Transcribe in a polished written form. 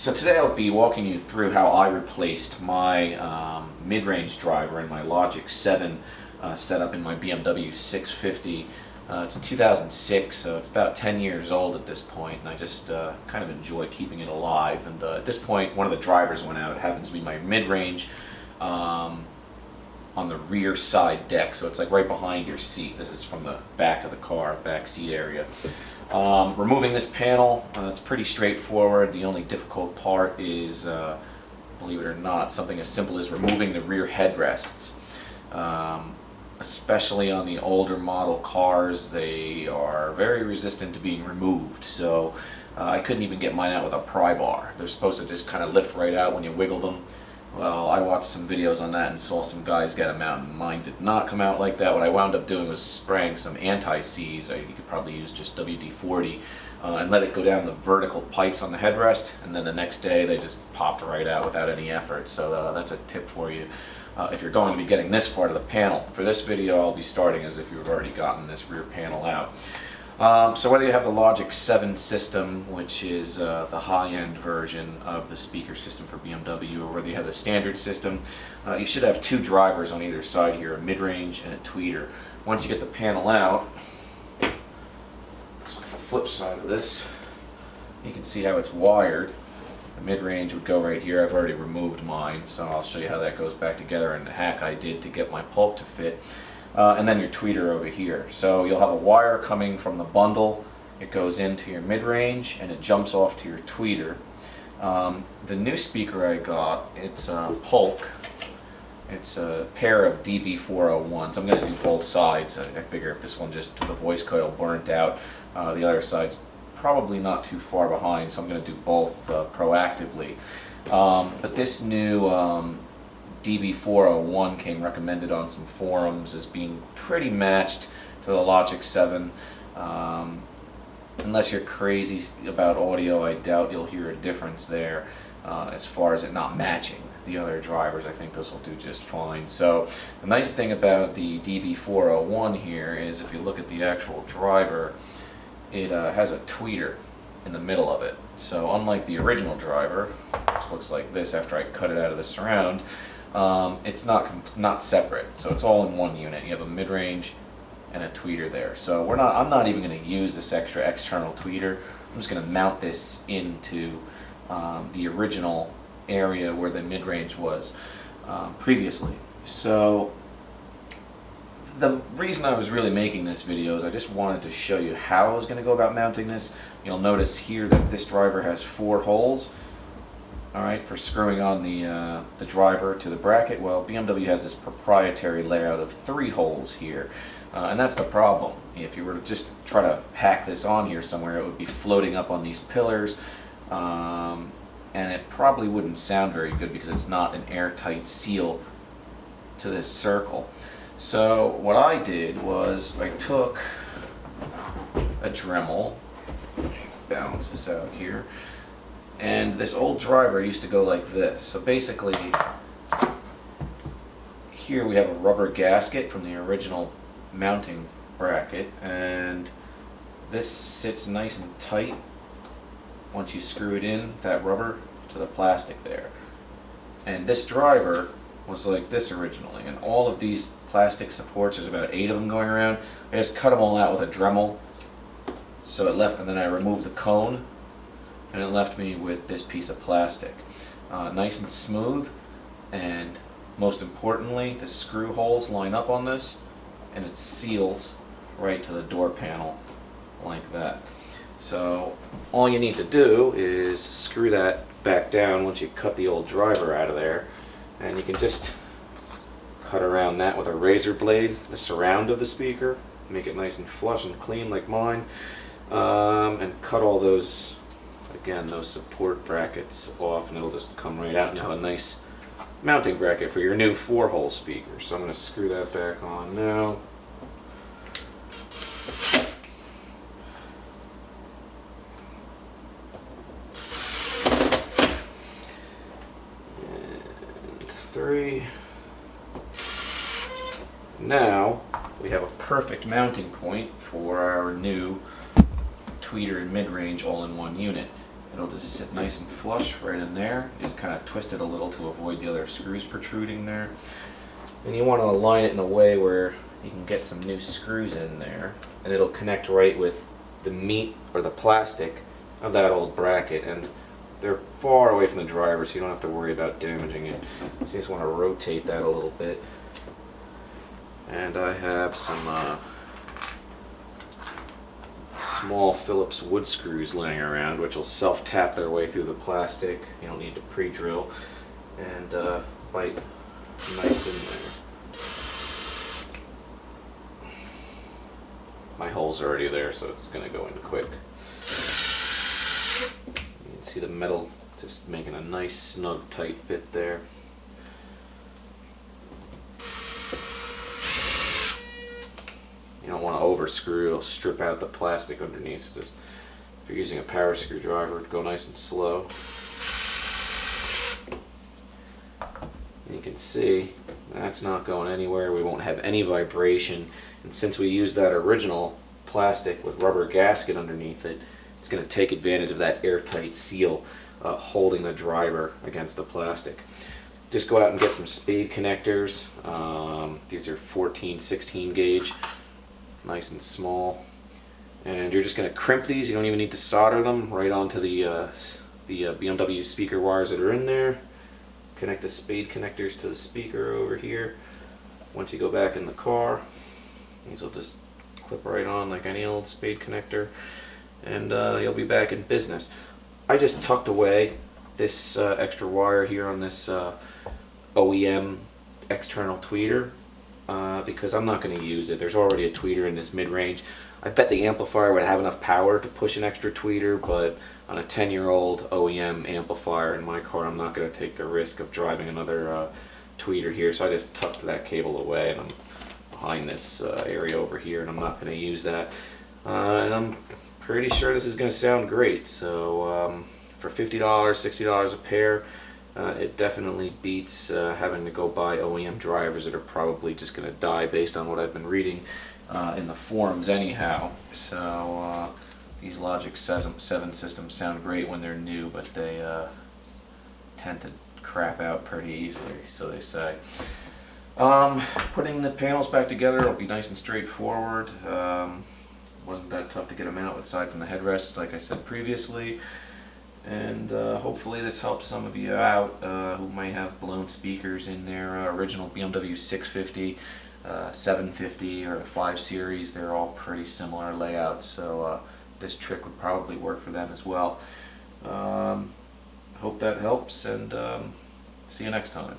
So today I'll be walking you through how I replaced my mid-range driver in my Logic 7 setup in my BMW 650. It's a 2006, so it's about 10 years old at this point, and I just kind of enjoy keeping it alive. And at this point, one of the drivers went out. It happens to be my mid-range on the rear side deck, so it's like right behind your seat. This is from the back of the car, back seat area. Removing this panel, it's pretty straightforward. The only difficult part is, believe it or not, something as simple as removing the rear headrests. Especially on the older model cars, they are very resistant to being removed. So I couldn't even get mine out with a pry bar. They're supposed to just kind of lift right out when you wiggle them. Well, I watched some videos on that and saw some guys get them out, and mine did not come out like that. What I wound up doing was spraying some anti-seize. You could probably use just WD-40 and let it go down the vertical pipes on the headrest, and then the next day they just popped right out without any effort. So that's a tip for you if you're going to be getting this part of the panel. For this video, I'll be starting as if you've already gotten this rear panel out. So whether you have the Logic 7 system, which is the high-end version of the speaker system for BMW, or whether you have the standard system, you should have two drivers on either side here, a mid-range and a tweeter. Once you get the panel out, let's look at the flip side of this. You can see how it's wired. The mid-range would go right here. I've already removed mine, so I'll show you how that goes back together and the hack I did to get my Polk to fit. And then your tweeter over here. So you'll have a wire coming from the bundle. It goes into your mid-range and it jumps off to your tweeter. The new speaker I got, it's Polk. It's a pair of DB401s. I'm going to do both sides. I figure if this one just the voice coil burnt out, the other side's probably not too far behind, so I'm going to do both proactively. But this new DB401 came recommended on some forums as being pretty matched to the Logic 7. Unless you're crazy about audio, I doubt you'll hear a difference there as far as it not matching the other drivers. I think this will do just fine. So the nice thing about the DB401 here is if you look at the actual driver, it has a tweeter in the middle of it. So unlike the original driver, which looks like this after I cut it out of the surround, it's not separate, so it's all in one unit. You have a mid-range and a tweeter there. So I'm not even going to use this extra external tweeter. I'm just going to mount this into the original area where the mid-range was previously. So the reason I was really making this video is I just wanted to show you how I was going to go about mounting this. You'll notice here that this driver has 4 holes. Alright, for screwing on the driver to the bracket. Well, BMW has this proprietary layout of 3 holes here, and that's the problem. If you were to just try to hack this on here somewhere, it would be floating up on these pillars, and it probably wouldn't sound very good because it's not an airtight seal to this circle. So what I did was I took a Dremel, balance this out here, and this old driver used to go like this. So basically, here we have a rubber gasket from the original mounting bracket, and this sits nice and tight once you screw it in, that rubber, to the plastic there. And this driver was like this originally, and all of these plastic supports, there's about 8 of them going around. I just cut them all out with a Dremel, so it left, and then I removed the cone, and it left me with this piece of plastic. Nice and smooth, and most importantly, the screw holes line up on this, and it seals right to the door panel like that. So all you need to do is screw that back down once you cut the old driver out of there, and you can just cut around that with a razor blade, the surround of the speaker, make it nice and flush and clean like mine, and cut all those, again, those support brackets off, and it'll just come right out, and you'll have a nice mounting bracket for your new 4-hole speaker. So I'm going to screw that back on now. And 3. Now we have a perfect mounting point for our new tweeter and mid-range all-in-one unit. It'll just sit nice and flush right in there. Just kind of twist it a little to avoid the other screws protruding there. And you want to align it in a way where you can get some new screws in there, and it'll connect right with the meat or the plastic of that old bracket. And they're far away from the driver, so you don't have to worry about damaging it. So you just want to rotate that a little bit. And I have some small Phillips wood screws laying around, which will self-tap their way through the plastic. You don't need to pre-drill, and bite nice in there. My hole's already there, so it's going to go in quick. You can see the metal just making a nice snug tight fit there. You don't want to over screw, it'll strip out the plastic underneath. So just if you're using a power screwdriver, go nice and slow. And you can see that's not going anywhere. We won't have any vibration, and since we used that original plastic with rubber gasket underneath it, it's going to take advantage of that airtight seal holding the driver against the plastic. Just go out and get some spade connectors. These are 14-16 gauge. Nice and small, and you're just going to crimp these. You don't even need to solder them right onto the BMW speaker wires that are in there. Connect the spade connectors to the speaker over here. Once you go back in the car, these will just clip right on like any old spade connector, and you'll be back in business. I just tucked away this extra wire here on this OEM external tweeter. Because I'm not going to use it. There's already a tweeter in this mid-range. I bet the amplifier would have enough power to push an extra tweeter, but on a 10-year-old OEM amplifier in my car, I'm not going to take the risk of driving another tweeter here, so I just tucked that cable away, and I'm behind this area over here, and I'm not going to use that. And I'm pretty sure this is going to sound great. So for $50, $60 a pair, it definitely beats having to go buy OEM drivers that are probably just going to die based on what I've been reading in the forums anyhow. So these Logic 7 systems sound great when they're new, but they tend to crap out pretty easily, so they say. Putting the panels back together will be nice and straightforward. Wasn't that tough to get them out aside from the headrests, like I said previously. And hopefully this helps some of you out who might have blown speakers in their original BMW 650, 750, or the 5 Series. They're all pretty similar layouts, so this trick would probably work for them as well. Hope that helps, and see you next time.